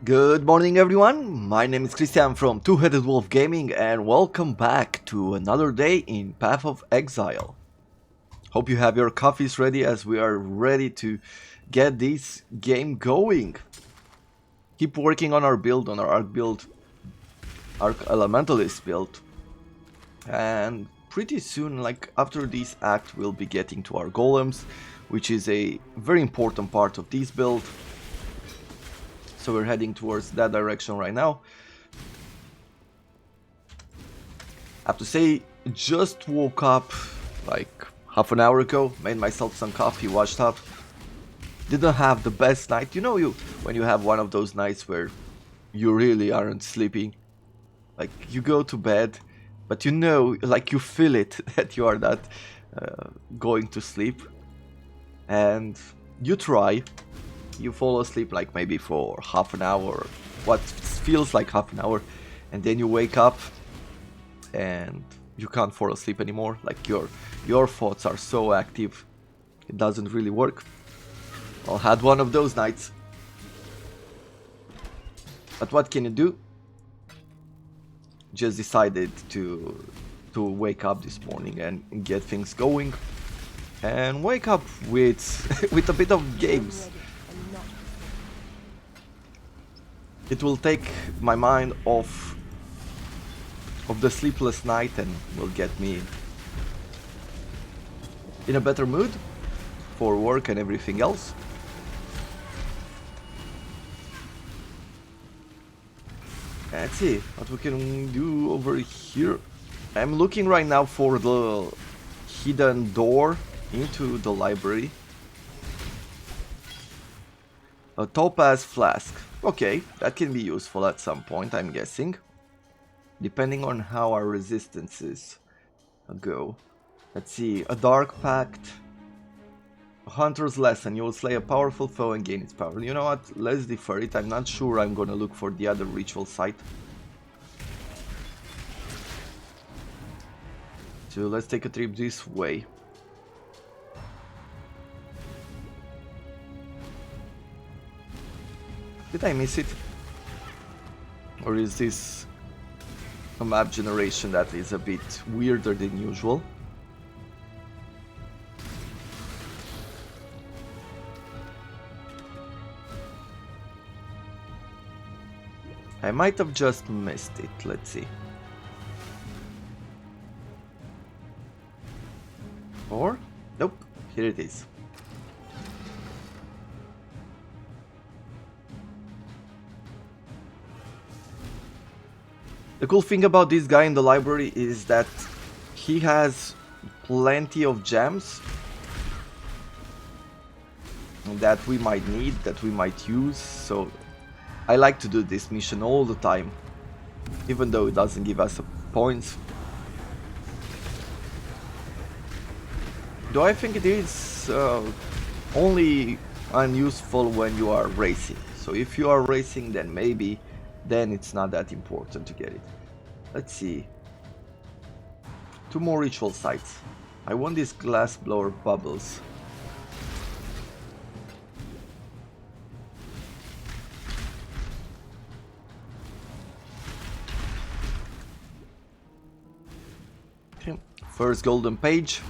Good morning everyone, my name is Christian from Two-Headed Wolf Gaming and welcome back to another day in Path of Exile. Hope you have your coffees ready as we are ready to get this game going. Keep working on our build, on our Arc Elementalist build. And pretty soon, like after this act, we'll be getting to our golems, which is a very important part of this build. So we're heading towards that direction right now. I have to say, just woke up like half an hour ago, made myself some coffee, washed up. Didn't have the best night. You know, when you have one of those nights where you really aren't sleeping. Like you go to bed, but you know, like you feel it that you are not going to sleep. And you try. You fall asleep like maybe for half an hour, what feels like half an hour, and then you wake up and you can't fall asleep anymore. Like your thoughts are so active, it doesn't really work. I had one of those nights. But what can you do? Just decided to wake up this morning and get things going, and wake up with with a bit of games. It will take my mind off of the sleepless night and will get me in a better mood for work and everything else. Let's see what we can do over here. I'm looking right now for the hidden door into the library. A topaz flask. Okay, that can be useful at some point, I'm guessing. Depending on how our resistances go. Let's see, a dark pact. A hunter's lesson. You will slay a powerful foe and gain its power. You know what? Let's defer it. I'm not sure I'm gonna look for the other ritual site. So let's take a trip this way. Did I miss it? Or is this a map generation that is a bit weirder than usual? I might have just missed it, let's see. Or? Nope, here it is. The cool thing about this guy in the library is that he has plenty of gems that we might need, that we might use, so I like to do this mission all the time, even though it doesn't give us points. Though I think it is only unuseful when you are racing, so if you are racing then maybe then it's not that important to get it. Let's see. 2 more ritual sites. I want these glass blower bubbles. Okay. First golden page.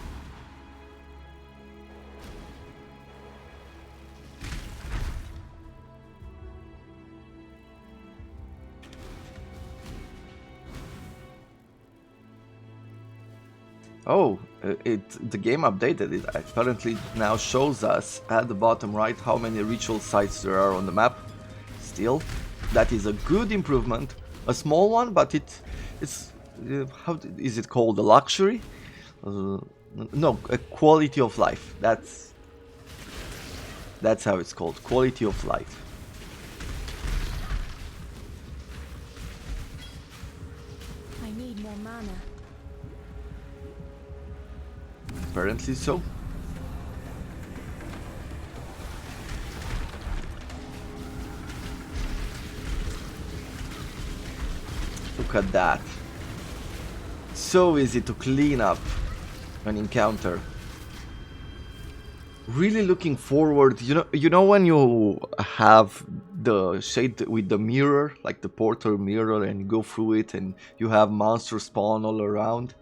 Oh, the game updated it. Apparently now shows us at the bottom right how many ritual sites there are on the map. Still, that is a good improvement. A small one, but it's how is it called? A luxury? No, a quality of life. That's how it's called. Quality of life. I need more mana. Apparently so. Look at that. So easy to clean up an encounter. Really looking forward, you know when you have the shade with the mirror, like the portal mirror, and you go through it and you have monsters spawn all around.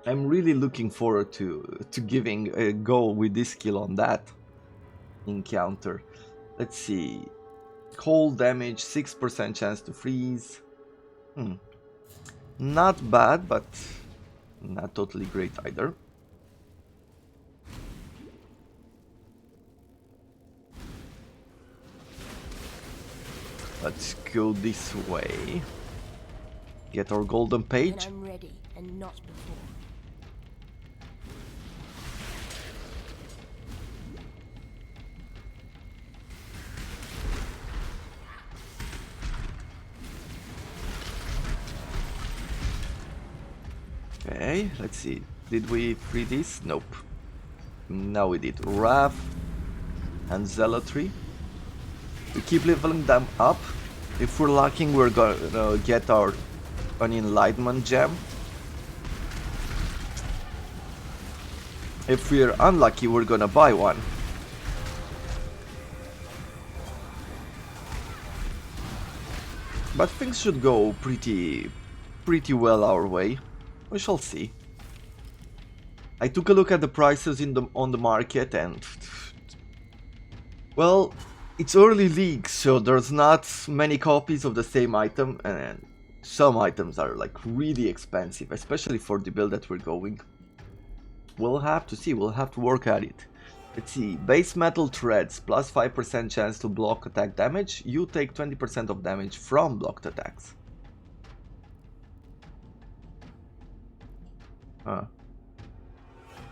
I'm really looking forward to giving a go with this skill on that encounter. Let's see. Cold damage, 6% chance to freeze. Not bad, but not totally great either. Let's go this way. Get our golden page. When I'm ready and not before. Okay, let's see. Did we free this? Nope. Now we did. Wrath and Zealotry. We keep leveling them up. If we're lucky, we're gonna get an Enlightenment gem. If we're unlucky, we're gonna buy one. But things should go pretty well our way. We shall see. I took a look at the prices on the market and, well, it's early league, so there's not many copies of the same item, and some items are like really expensive, especially for the build that we're going. We'll have to see, we'll have to work at it. Let's see, base metal threads, plus 5% chance to block attack damage. You take 20% of damage from blocked attacks.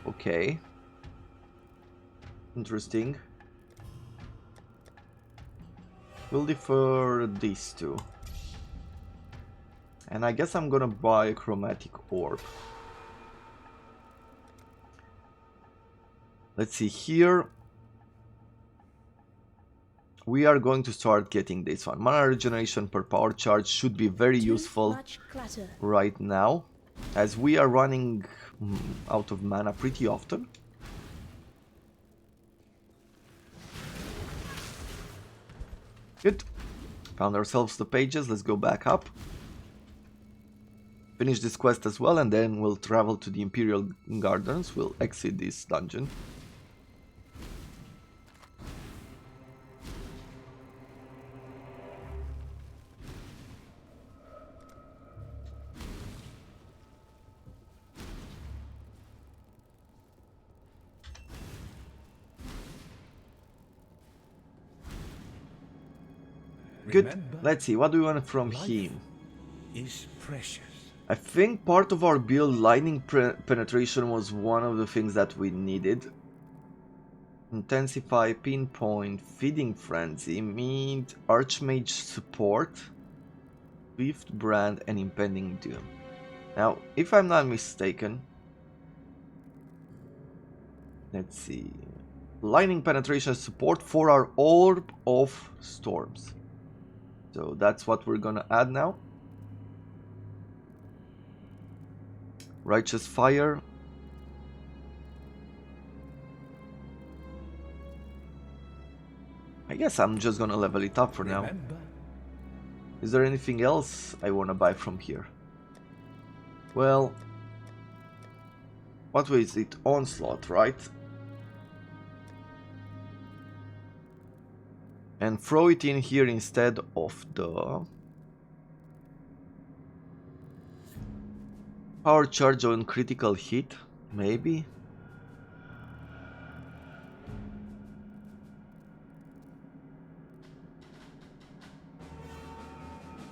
Okay. Interesting. We'll defer these two. And I guess I'm gonna buy a chromatic orb. Let's see here. We are going to start getting this one. Mana regeneration per power charge should be very useful right now, as we are running out of mana pretty often. Good. Found ourselves the pages. Let's go back up. Finish this quest as well, and then we'll travel to the Imperial Gardens. We'll exit this dungeon. Good. Let's see, what do we want from him? Is precious. I think part of our build, lightning penetration, was one of the things that we needed. Intensify, pinpoint, feeding frenzy, meat, archmage support, swift brand, and impending doom. Now, if I'm not mistaken, let's see, lightning penetration support for our orb of storms. So that's what we're gonna add now. Righteous fire. I guess I'm just gonna level it up for now. Is there anything else I wanna buy from here? Well, what way is it? Onslaught, right? And throw it in here instead of the power charge on critical hit, maybe?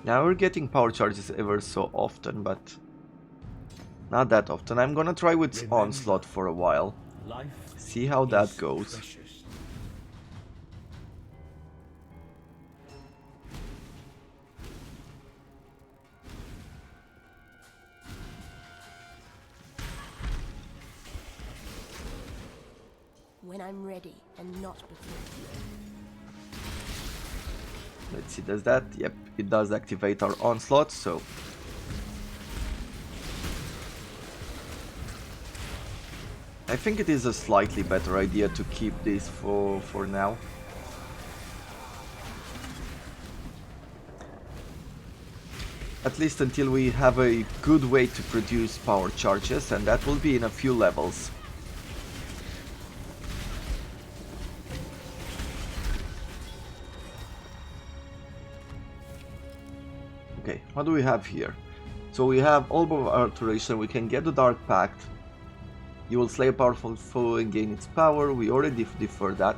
Now we're getting power charges ever so often, but not that often. I'm gonna try with Onslaught for a while. See how that goes. Precious. When I'm ready and not before. Let's see, does that? Yep, it does activate our Onslaught, so... I think it is a slightly better idea to keep this for now. At least until we have a good way to produce power charges, and that will be in a few levels. Okay, what do we have here? So we have all of our alteration, we can get the Dark Pact. You will slay a powerful foe and gain its power, we already deferred that.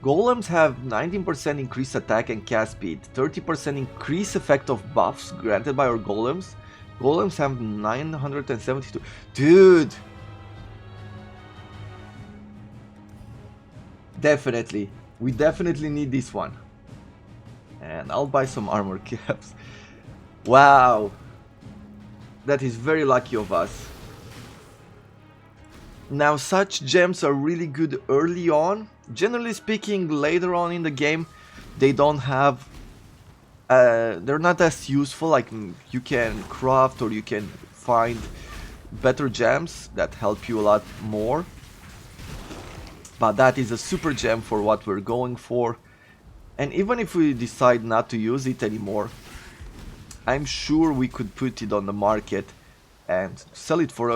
Golems have 19% increased attack and cast speed, 30% increased effect of buffs granted by our golems. Golems have 972. Dude! Definitely. We definitely need this one. And I'll buy some armor caps. Wow! That is very lucky of us. Now, such gems are really good early on. Generally speaking, later on in the game, they don't have... they're not as useful, like you can craft or you can find better gems that help you a lot more. But that is a super gem for what we're going for. And even if we decide not to use it anymore, I'm sure we could put it on the market and sell it for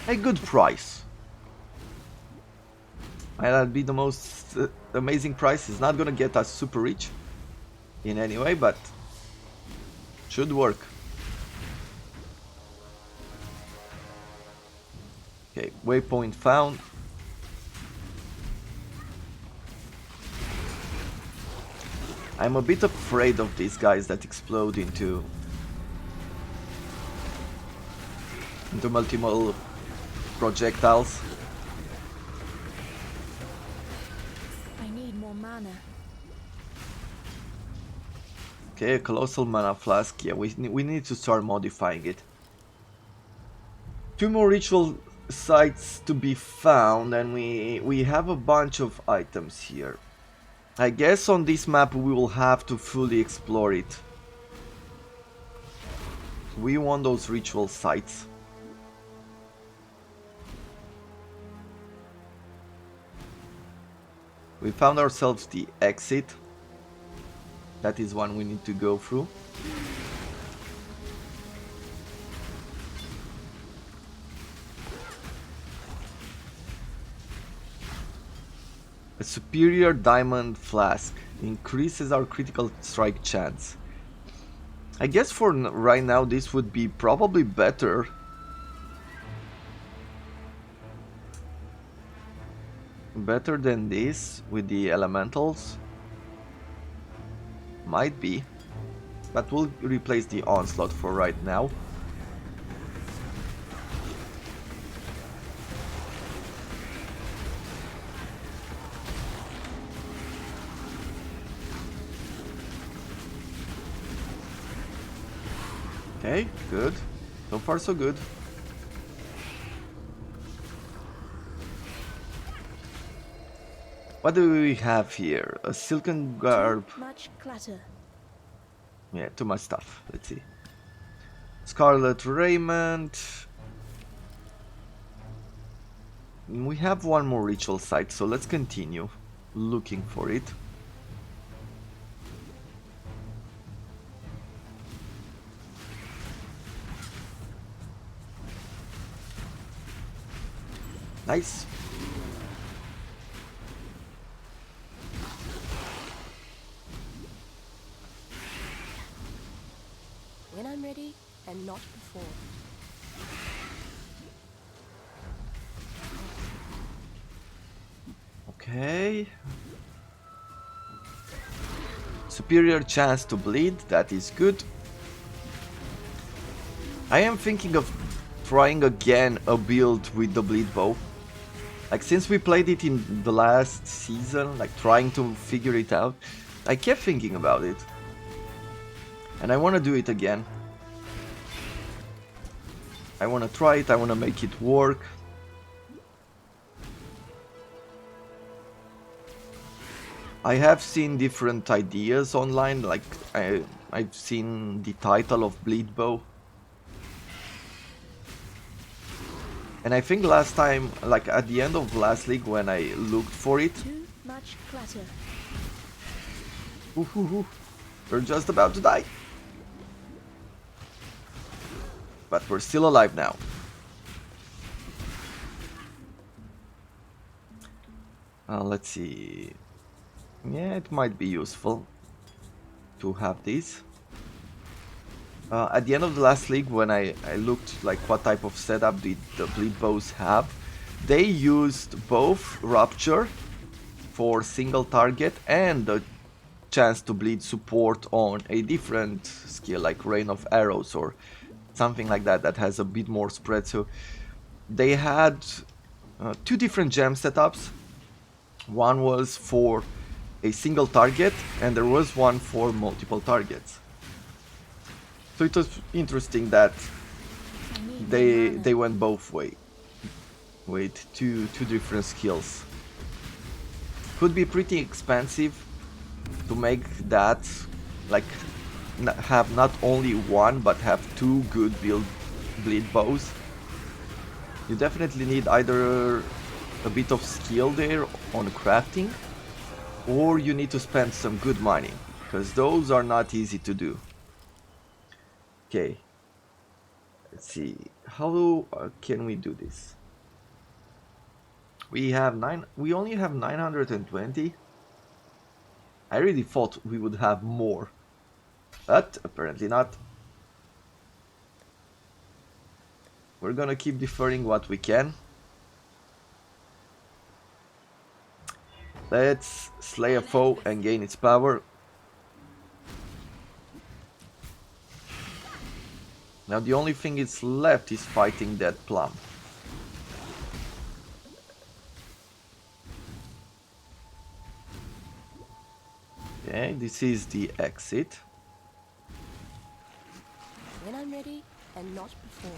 a good price. And that'd be the most amazing price. It's not gonna get us super rich in any way, but should work. Okay, waypoint found. I'm a bit afraid of these guys that explode into multiple projectiles. I need more mana. Okay, a colossal mana flask. Yeah, we need to start modifying it. 2 more ritual sites to be found, and we have a bunch of items here. I guess on this map we will have to fully explore it. We want those ritual sites. We found ourselves the exit. That is one we need to go through. A superior diamond flask increases our critical strike chance. I guess for right now this would be probably better. Better than this with the elementals. Might be. But we'll replace the onslaught for right now. Okay, good. So far so good. What do we have here? A silken garb. Too much clutter. Yeah, too much stuff. Let's see. Scarlet raiment. We have one more ritual site, so let's continue looking for it. Nice. When I'm ready, and not before. Okay. Superior chance to bleed, that is good. I am thinking of trying again a build with the bleed bow. Like, since we played it in the last season, like trying to figure it out, I kept thinking about it. And I want to do it again. I want to try it, I want to make it work. I have seen different ideas online, like I've seen the title of Bleed Bow. And I think last time, like at the end of last league when I looked for it... Too much clutter. We're just about to die. But we're still alive now. Let's see. Yeah, it might be useful to have these. At the end of the last league, when I looked like what type of setup did the bleed bows have, they used both Rupture for single target and the chance to bleed support on a different skill like Rain of Arrows or something like that that has a bit more spread. So they had two different gem setups. One was for a single target and there was one for multiple targets. So it was interesting that they went both way with two different skills. Could be pretty expensive to make that, like have not only one but have two good bleed bows. You definitely need either a bit of skill there on crafting, or you need to spend some good money, because those are not easy to do. Okay, let's see, how can we do this? We only have 920. I really thought we would have more, but apparently not. We're gonna keep deferring what we can. Let's slay a foe and gain its power. Now the only thing is left is fighting that plum. Okay, this is the exit. When I'm ready and not before.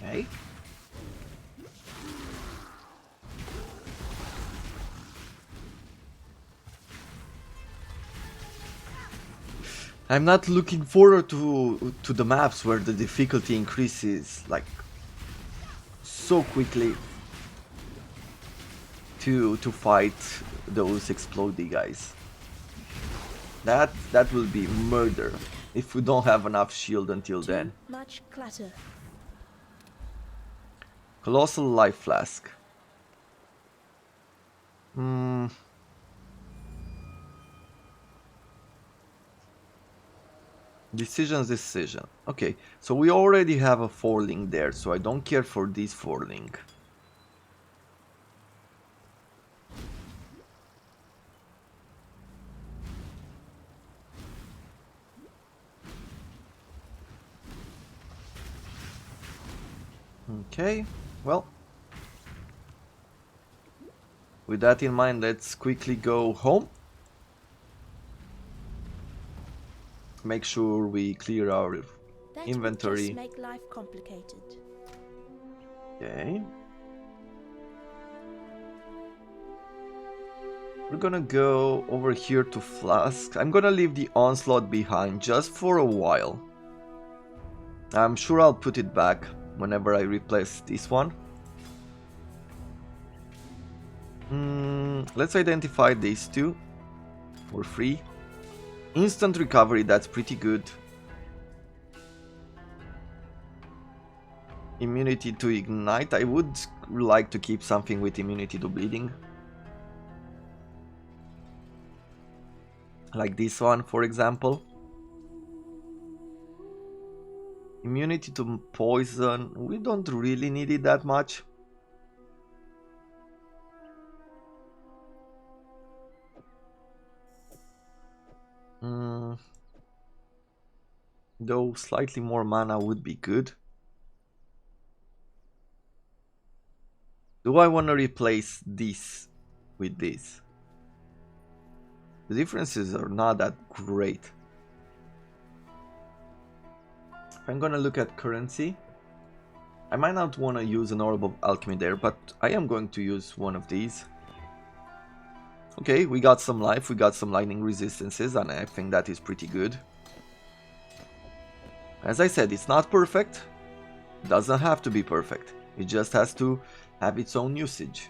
Okay. I'm not looking forward to the maps where the difficulty increases like so quickly to fight those explodey guys. That will be murder if we don't have enough shield until then. Much clatter. Colossal life flask. Decision. Okay, so we already have a 4-link there, so I don't care for this 4-link. Okay, well, with that in mind, let's quickly go home. Make sure we clear our inventory. That would just make life complicated. Okay. We're gonna go over here to Flasks. I'm gonna leave the Onslaught behind just for a while. I'm sure I'll put it back whenever I replace this one. Let's identify these two for free. Instant recovery, that's pretty good. Immunity to ignite, I would like to keep something with immunity to bleeding. Like this one, for example. Immunity to poison, we don't really need it that much. Though slightly more mana would be good. Do I want to replace this with this? The differences are not that great. If I'm gonna look at currency, I might not want to use an Orb of Alchemy there, but I am going to use one of these. Okay, we got some life, we got some lightning resistances, and I think that is pretty good. As I said, it's not perfect. It doesn't have to be perfect. It just has to have its own usage.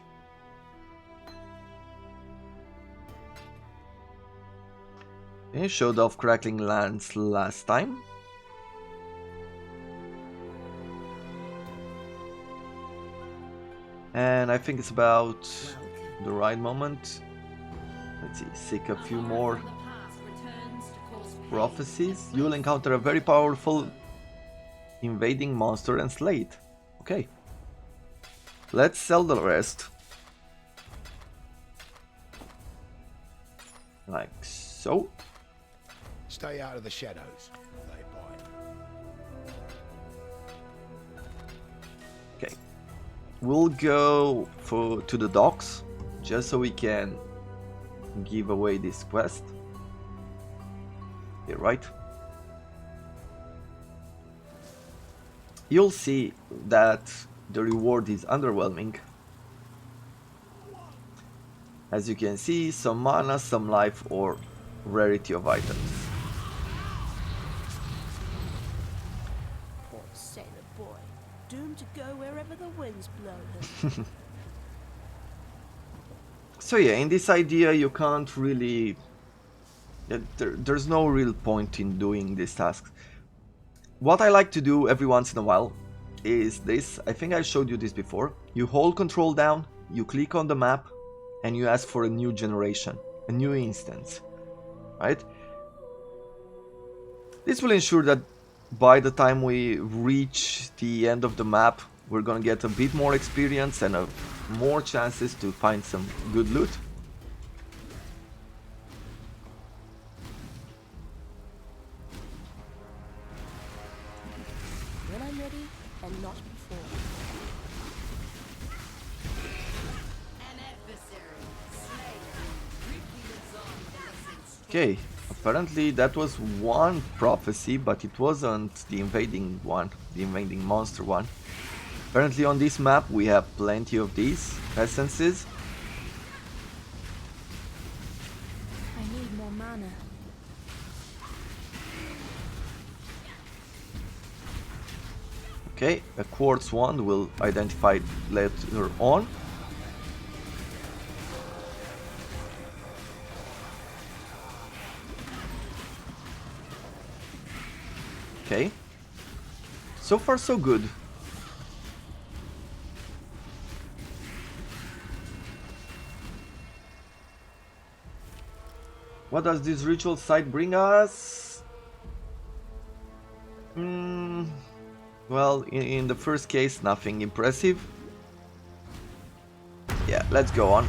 He showed off crackling lance last time. And I think it's about the right moment. Let's see, seek a few more prophecies. You'll encounter a very powerful invading monster and slay it. Okay. Let's sell the rest. Like so. Stay out of the shadows. They bite. Okay. We'll go to the docks just so we can give away this quest. Yeah, right. You'll see that the reward is underwhelming. As you can see, some mana, some life, or rarity of items. Poor sailor boy, doomed to go wherever the winds blow him. So yeah, in this idea you can't really... There's no real point in doing these tasks. What I like to do every once in a while is this. I think I showed you this before. You hold control down, you click on the map, and you ask for a new generation, a new instance, right? This will ensure that by the time we reach the end of the map, we're gonna get a bit more experience and more chances to find some good loot. When I'm ready, and not before. Okay, apparently that was one prophecy, but it wasn't the invading one, the invading monster one. Apparently on this map we have plenty of these essences. I need more mana. Okay, a quartz wand will identify later on. Okay, so far so good. What does this ritual site bring us? Well, in the first case, nothing impressive. Yeah, let's go on.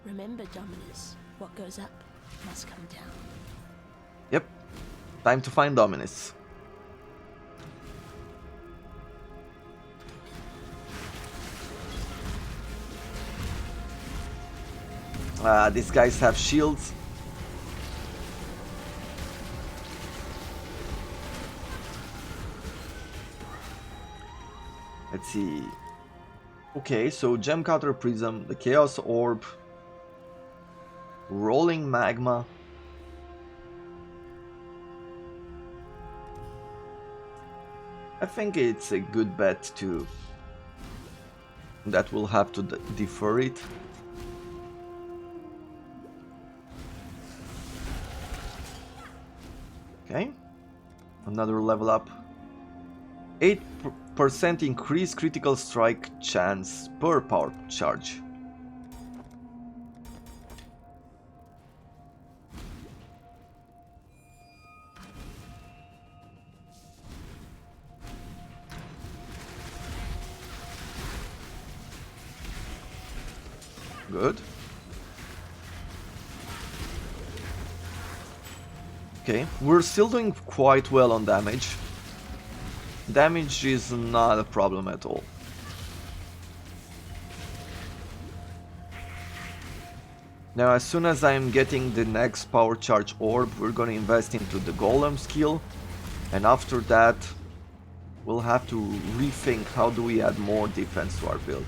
Remember, Dominus, what goes up must come down. Yep, time to find Dominus. These guys have shields. Let's see. Okay, so Gem Cutter Prism, the Chaos Orb, Rolling Magma. I think it's a good bet to... that we'll have to defer it. Okay, another level up. 8% increased critical strike chance per power charge. Good. Okay, we're still doing quite well on damage. Damage is not a problem at all. Now, as soon as I'm getting the next power charge orb, we're gonna invest into the golem skill, and after that we'll have to rethink how do we add more defense to our build.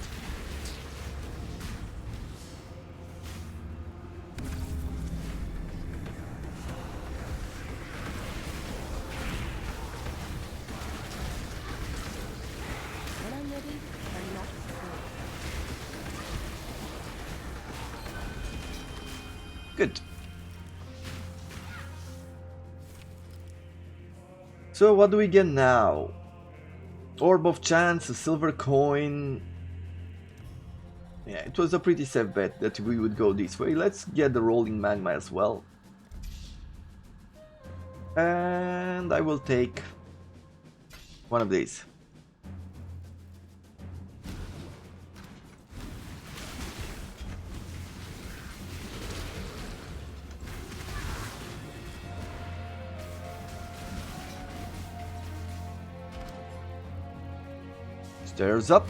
So what do we get now? Orb of Chance, a silver coin. Yeah, it was a pretty safe bet that we would go this way. Let's get the rolling magma as well. And I will take one of these. Stairs up.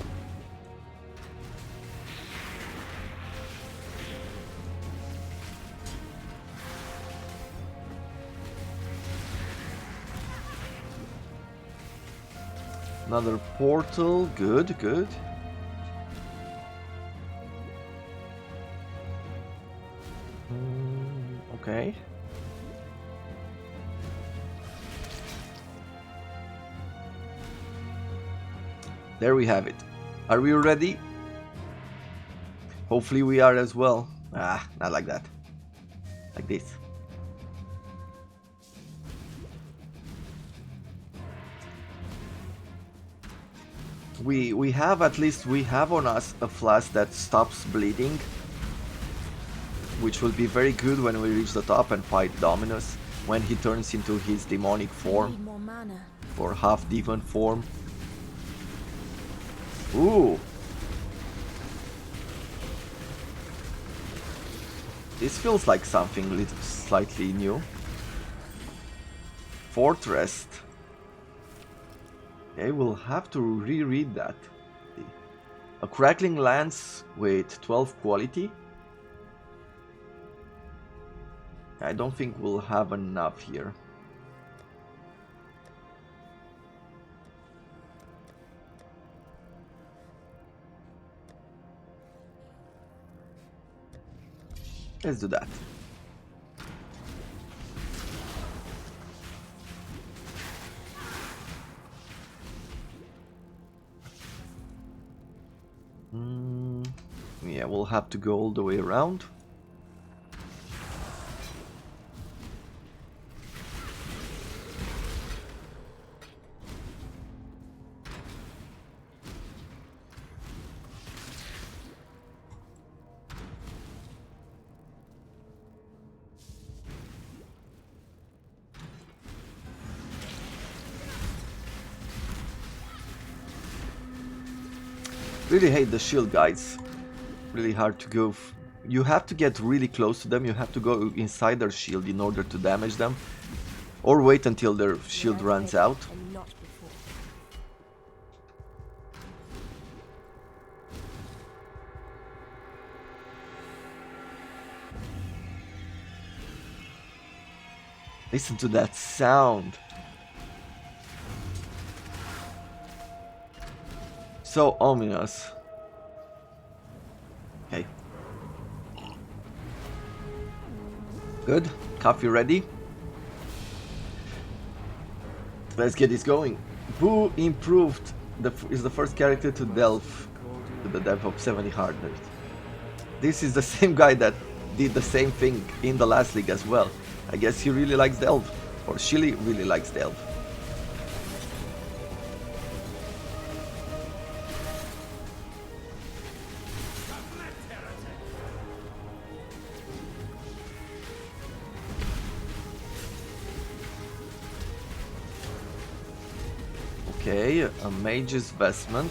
Another portal. Good, good. Okay. There we have it. Are we ready? Hopefully we are as well. Ah, not like that. Like this. We have, at least we have on us a flask that stops bleeding, which will be very good when we reach the top and fight Dominus when he turns into his demonic form or half demon form. Ooh. This feels like something slightly new. Fortress. Okay, we'll have to reread that. A crackling lance with 12 quality. I don't think we'll have enough here. Let's do that. Yeah, we'll have to go all the way around. Really hate the shield guys. Really hard to go. You have to get really close to them. You have to go inside their shield in order to damage them, or wait until their shield runs out. Listen to that sound. So ominous. Okay. Good. Coffee ready. Let's get this going. Who improved is the first character to delve to the depth of 70 hardness. This is the same guy that did the same thing in the last league as well. I guess he really likes delve, or she really likes delve. Okay, a mage's vestment.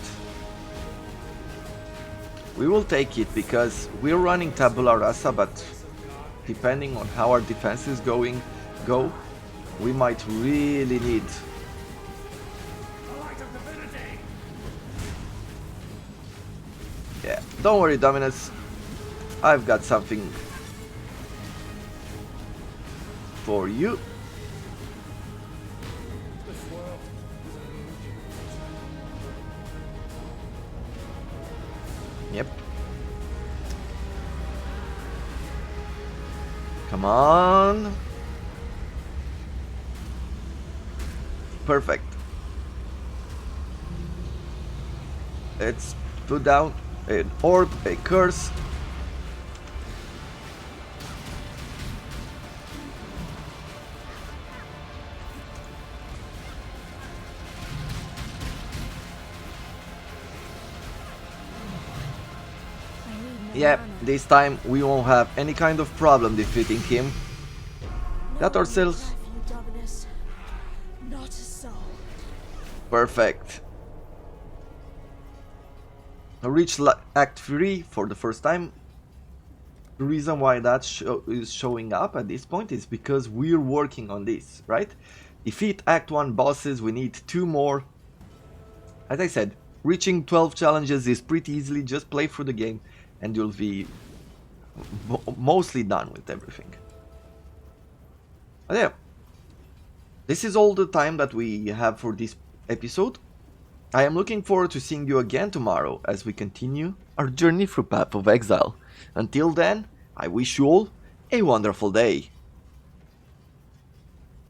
We will take it because we're running tabula rasa, but depending on how our defense is go, we might really need. Yeah, don't worry, Dominus. I've got something for you. Yep. Come on. Perfect. Let's put down an orb, a curse. Yeah, this time we won't have any kind of problem defeating him. Got ourselves... Dominus. Not a soul. Perfect. I reached Act 3 for the first time. The reason why that is showing up at this point is because we're working on this, right? Defeat Act 1 bosses, we need 2 more. As I said, reaching 12 challenges is pretty easily, just play through the game and you'll be mostly done with everything. But yeah, this is all the time that we have for this episode. I am looking forward to seeing you again tomorrow as we continue our journey through Path of Exile. Until then, I wish you all a wonderful day.